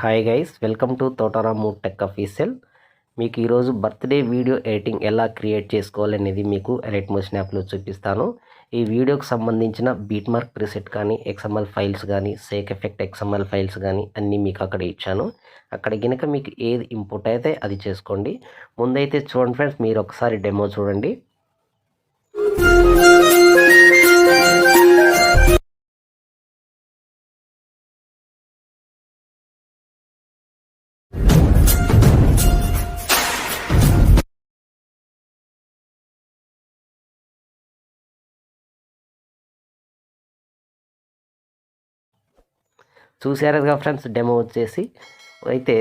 Hi guys, welcome to THOTA RAMU tech official. మీకు ఈరోజు birthday video editing ఎలా create చేసుకోవాలనేది మీకు అలైట్ మోషన్ యాప్లో చూపిస్తాను. ఈ వీడియోకి సంబంధించిన బీట్ మార్క్ ప్రిసెట్ కానీ, ఎక్స్ఎంఎల్ ఫైల్స్ కానీ, సేక్ ఎఫెక్ట్ ఎక్స్ఎంఎల్ ఫైల్స్ కానీ అన్నీ మీకు అక్కడ ఇచ్చాను. అక్కడ గినక మీకు ఏది ఇంపోర్ట్ అయితే అది చేసుకోండి. ముందైతే చూడండి ఫ్రెండ్స్, మీరు ఒకసారి డెమో చూడండి. చూసారు కదా ఫ్రెండ్స్, డెమో వచ్చేసి అయితే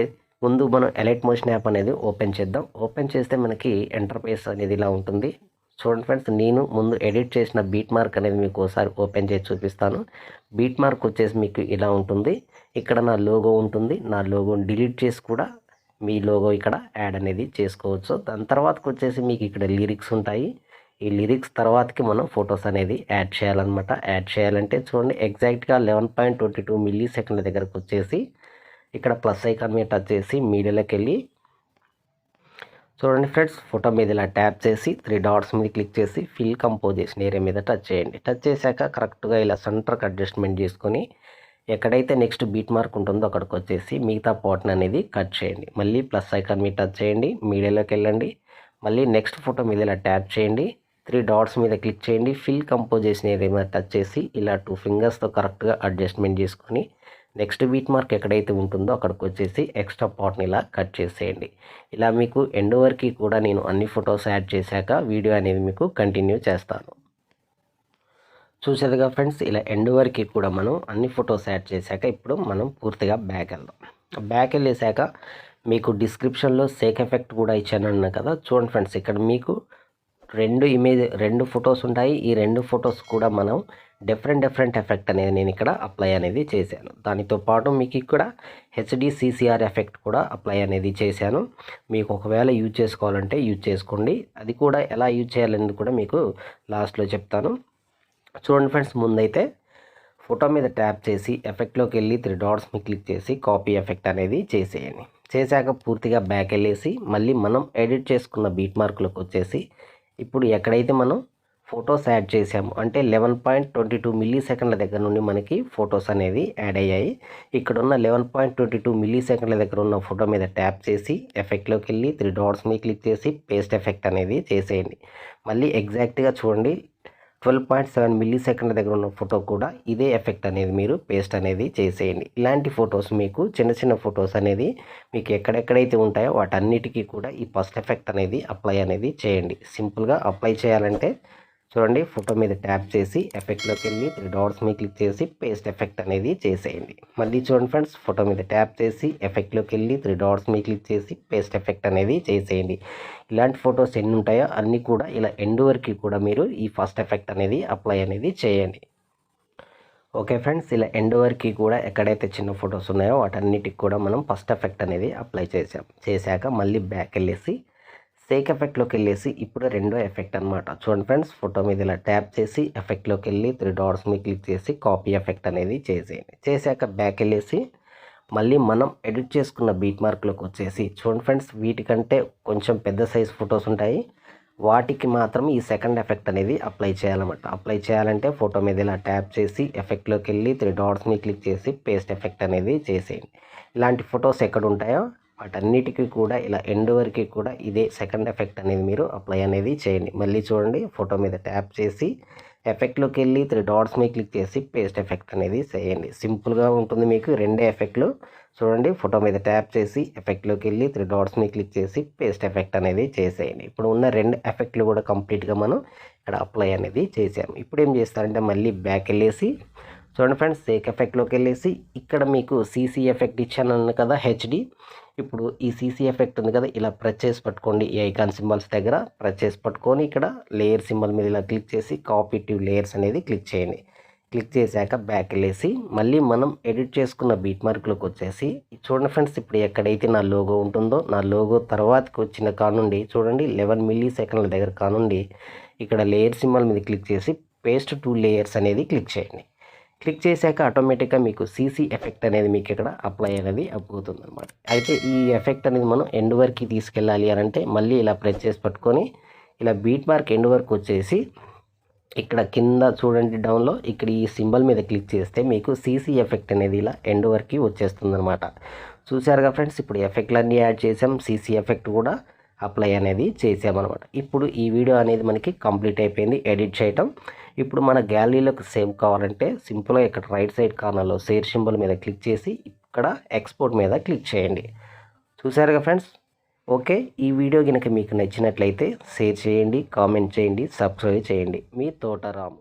ముందు మనం అలైట్ మోషన్ యాప్ అనేది ఓపెన్ చేద్దాం. ఓపెన్ చేస్తే మనకి ఇంటర్ఫేస్ అనేది ఇలా ఉంటుంది. చూడండి ఫ్రెండ్స్, నేను ముందు ఎడిట్ చేసిన బీట్ మార్క్ అనేది మీకు ఒకసారి ఓపెన్ చేసి చూపిస్తాను. బీట్ మార్క్ వచ్చేసి మీకు ఇలా ఉంటుంది. ఇక్కడ నా లోగో ఉంటుంది. నా లోగోని డిలీట్ చేసి కూడా మీ లోగో ఇక్కడ యాడ్ అనేది చేసుకోవచ్చు. దాని తర్వాతకు వచ్చేసి మీకు ఇక్కడ లిరిక్స్ ఉంటాయి. ఈ లిరిక్స్ తర్వాతకి మనం ఫొటోస్ అనేది యాడ్ చేయాలన్నమాట. యాడ్ చేయాలంటే చూడండి, ఎగ్జాక్ట్గా 11.22 మిల్లీ సెకండ్ల దగ్గరకు వచ్చేసి ఇక్కడ ప్లస్ ఐకాన్ మీద టచ్ చేసి మీడియాలోకి వెళ్ళి చూడండి ఫ్రెండ్స్, ఫోటో మీద ఇలా ట్యాప్ చేసి 3 డాట్స్ మీద క్లిక్ చేసి ఫిల్ కంపోజిషన్ ఏరియా మీద టచ్ చేయండి. టచ్ చేశాక కరెక్ట్గా ఇలా సెంటర్కి అడ్జస్ట్మెంట్ చేసుకొని ఎక్కడైతే నెక్స్ట్ బీట్ మార్క్ ఉంటుందో అక్కడికి వచ్చేసి మిగతా పార్ట్ని అనేది కట్ చేయండి. మళ్ళీ ప్లస్ ఐకాన్ మీద టచ్ చేయండి, మీడియాలోకి వెళ్ళండి. మళ్ళీ నెక్స్ట్ ఫోటో మీద ఇలా ట్యాప్ చేయండి, 3 డాట్స్ మీద క్లిక్ చేయండి, ఫిల్ కంపోజిషన్ ఏరియా మీద టచ్ చేసి ఇలా 2 ఫింగర్స్తో కరెక్ట్గా అడ్జస్ట్మెంట్ చేసుకొని నెక్స్ట్ బీట్ మార్క్ ఎక్కడైతే ఉంటుందో అక్కడికి వచ్చేసి ఎక్స్ట్రా పార్ట్ని ఇలా కట్ చేసేయండి. ఇలా మీకు ఎండ్ వరకు కూడా నేను అన్ని ఫొటోస్ యాడ్ చేశాక వీడియో అనేది మీకు కంటిన్యూ చేస్తాను. చూసేదిగా ఫ్రెండ్స్, ఇలా ఎండ్ వరకు కూడా మనం అన్ని ఫొటోస్ యాడ్ చేశాక ఇప్పుడు మనం పూర్తిగా బ్యాక్ వెళ్దాం. బ్యాక్ వెళ్ళేసాక మీకు డిస్క్రిప్షన్లో సేక్ ఎఫెక్ట్ కూడా ఇచ్చానన్నా కదా. చూడండి ఫ్రెండ్స్, ఇక్కడ మీకు 2 ఫొటోస్ ఉంటాయి. ఈ 2 ఫొటోస్ కూడా మనం డిఫరెంట్ ఎఫెక్ట్ అనేది నేను ఇక్కడ అప్లై అనేది చేశాను. దానితో పాటు మీకు ఇక్కడ HDCCR ఎఫెక్ట్ కూడా అప్లై అనేది చేశాను. మీకు ఒకవేళ యూజ్ చేసుకోవాలంటే యూజ్ చేసుకోండి. అది కూడా ఎలా యూజ్ చేయాలనేది కూడా మీకు లాస్ట్లో చెప్తాను. చూడండి ఫ్రెండ్స్, ముందైతే ఫోటో మీద ట్యాప్ చేసి ఎఫెక్ట్లోకి వెళ్ళి 3 డాట్స్ మీద క్లిక్ చేసి కాపీ ఎఫెక్ట్ అనేది చేసేయండి. చేశాక పూర్తిగా బ్యాక్ వెళ్ళేసి మళ్ళీ మనం ఎడిట్ చేసుకున్న బీట్ మార్కులకు వచ్చేసి ఇప్పుడు ఎక్కడైతే మనం ఫొటోస్ యాడ్ చేసాము అంటే 11.22 మిల్లీ సెకండ్ల దగ్గర నుండి మనకి ఫొటోస్ అనేది యాడ్ అయ్యాయి. ఇక్కడ ఉన్న 11.22 మిల్లీ సెకండ్ల దగ్గర ఉన్న ఫోటో మీద ట్యాప్ చేసి ఎఫెక్ట్లోకి వెళ్ళి 3 డాట్స్ మీద క్లిక్ చేసి పేస్ట్ ఎఫెక్ట్ అనేది చేసేయండి. మళ్ళీ ఎగ్జాక్ట్గా చూడండి, 12.7 మిల్లీ సెకండ్ల దగ్గర ఉన్న ఫోటో కూడా ఇదే ఎఫెక్ట్ అనేది మీరు పేస్ట్ అనేది చేసేయండి. ఇలాంటి ఫొటోస్ మీకు చిన్న ఫొటోస్ అనేది మీకు ఎక్కడెక్కడైతే ఉంటాయో వాటన్నిటికీ కూడా ఈ ఫస్ట్ ఎఫెక్ట్ అనేది అప్లై అనేది చేయండి. సింపుల్గా అప్లై చేయాలంటే చూడండి, ఫోటో మీద ట్యాప్ చేసి ఎఫెక్ట్లోకి వెళ్ళి 3 డాట్స్ మీద క్లిక్ చేసి పేస్ట్ ఎఫెక్ట్ అనేది చేసేయండి. మళ్ళీ చూడండి ఫ్రెండ్స్, ఫోటో మీద ట్యాప్ చేసి ఎఫెక్ట్లోకి వెళ్ళి 3 డాట్స్ మీద క్లిక్ చేసి పేస్ట్ ఎఫెక్ట్ అనేది చేసేయండి. ఇలాంటి ఫొటోస్ ఎన్ని ఉంటాయో అన్నీ కూడా ఇలా ఎండ్ వరకు కూడా మీరు ఈ ఫస్ట్ ఎఫెక్ట్ అనేది అప్లై అనేది చేయండి. ఓకే ఫ్రెండ్స్, ఇలా ఎండ్ వరకు కూడా ఎక్కడైతే చిన్న ఫొటోస్ ఉన్నాయో వాటన్నిటికి కూడా మనం ఫస్ట్ ఎఫెక్ట్ అనేది అప్లై చేశాక మళ్ళీ బ్యాక్ వెళ్ళేసి సేక్ ఎఫెక్ట్లోకి వెళ్ళేసి ఇప్పుడు రెండో ఎఫెక్ట్ అనమాట. చూడండి ఫ్రెండ్స్, ఫోటో మీద ఇలా ట్యాప్ చేసి ఎఫెక్ట్లోకి వెళ్ళి 3 డాట్స్ మీద క్లిక్ చేసి కాపీ ఎఫెక్ట్ అనేది చేసేయండి. చేశాక బ్యాక్ వెళ్ళేసి మళ్ళీ మనం ఎడిట్ చేసుకున్న బీట్ మార్క్లోకి వచ్చేసి చూడండి ఫ్రెండ్స్, వీటికంటే కొంచెం పెద్ద సైజ్ ఫొటోస్ ఉంటాయి. వాటికి మాత్రం ఈ సెకండ్ ఎఫెక్ట్ అనేది అప్లై చేయాలన్నమాట. అప్లై చేయాలంటే ఫోటో మీద ఇలా ట్యాప్ చేసి ఎఫెక్ట్లోకి వెళ్ళి 3 డాట్స్ మీద క్లిక్ చేసి పేస్ట్ ఎఫెక్ట్ అనేది చేసేయండి. ఇలాంటి ఫొటోస్ ఎక్కడ ఉంటాయో వాటన్నిటికీ కూడా ఇలా ఎండ్ వరకు కూడా ఇదే సెకండ్ ఎఫెక్ట్ అనేది మీరు అప్లై అనేది చేయండి. మళ్ళీ చూడండి, ఫోటో మీద ట్యాప్ చేసి ఎఫెక్ట్లోకి వెళ్ళి 3 డాట్స్ మీద క్లిక్ చేసి పేస్ట్ ఎఫెక్ట్ అనేది చేయండి. సింపుల్గా ఉంటుంది మీకు 2 ఎఫెక్ట్లు. చూడండి, ఫోటో మీద ట్యాప్ చేసి ఎఫెక్ట్లోకి వెళ్ళి 3 డాట్స్ మీద క్లిక్ చేసి పేస్ట్ ఎఫెక్ట్ అనేది చేసేయండి. ఇప్పుడు ఉన్న 2 ఎఫెక్ట్లు కూడా కంప్లీట్గా మనం ఇక్కడ అప్లై అనేది చేసాము. ఇప్పుడు ఏం చేస్తారంటే మళ్ళీ బ్యాక్ వెళ్ళేసి చూడండి ఫ్రెండ్స్, సేక్ ఎఫెక్ట్లోకి వెళ్ళేసి ఇక్కడ మీకు CC ఎఫెక్ట్ ఇచ్చాను కదా, HD. ఇప్పుడు ఈ CC ఎఫెక్ట్ ఉంది కదా, ఇలా ప్రెస్ చేసి పట్టుకోండి. ఈ ఐకాన్ సింబల్స్ దగ్గర ప్రెస్ చేసి పట్టుకొని ఇక్కడ లేయర్ సింబల్ మీద ఇలా క్లిక్ చేసి కాపీ టు లేయర్స్ అనేది క్లిక్ చేయండి. క్లిక్ చేశాక బ్యాక్ వెళ్ళేసి మళ్ళీ మనం ఎడిట్ చేసుకున్న బీట్ మార్క్లోకి వచ్చేసి చూడండి ఫ్రెండ్స్, ఇప్పుడు ఎక్కడైతే నా లోగో ఉంటుందో నా లోగో తర్వాతకి వచ్చిన కానుండి చూడండి 11 మిల్లీ సెకండ్ల దగ్గర కానుండి ఇక్కడ లేయర్ సింబల్ మీద క్లిక్ చేసి పేస్ట్ 2 లేయర్స్ అనేది క్లిక్ చేయండి. క్లిక్ చేశాక ఆటోమేటిక్గా మీకు సీసీ ఎఫెక్ట్ అనేది మీకు ఇక్కడ అప్లై అనేది అవుతుంది అనమాట. అయితే ఈ ఎఫెక్ట్ అనేది మనం ఎండ్ వరకు తీసుకెళ్ళాలి అని అంటే మళ్ళీ ఇలా ప్రెస్ చేసి పట్టుకొని ఇలా బీట్ మార్క్ ఎండ్ వరకు వచ్చేసి ఇక్కడ కింద చూడండి డౌన్లో ఇక్కడ ఈ సింబల్ మీద క్లిక్ చేస్తే మీకు సీసీ ఎఫెక్ట్ అనేది ఇలా ఎండ్ వరకు వచ్చేస్తుంది అనమాట. చూసారుగా ఫ్రెండ్స్, ఇప్పుడు ఎఫెక్ట్లన్నీ యాడ్ చేసాం, సీసీ ఎఫెక్ట్ కూడా అప్లై అనేది చేసామన్నమాట. ఇప్పుడు ఈ వీడియో అనేది మనకి కంప్లీట్ అయిపోయింది ఎడిట్ చేయటం. ఇప్పుడు మన గ్యాలరీలోకి సేవ్ కావాలంటే సింపుల్గా ఇక్కడ రైట్ సైడ్ కార్నర్లో షేర్ సింబల్ మీద క్లిక్ చేసి ఇక్కడ ఎక్స్పోర్ట్ మీద క్లిక్ చేయండి. చూసారుగా ఫ్రెండ్స్. ఓకే, ఈ వీడియో కనుక మీకు నచ్చినట్లయితే షేర్ చేయండి, కామెంట్ చేయండి, సబ్స్క్రైబ్ చేయండి. మీ తోట రాము.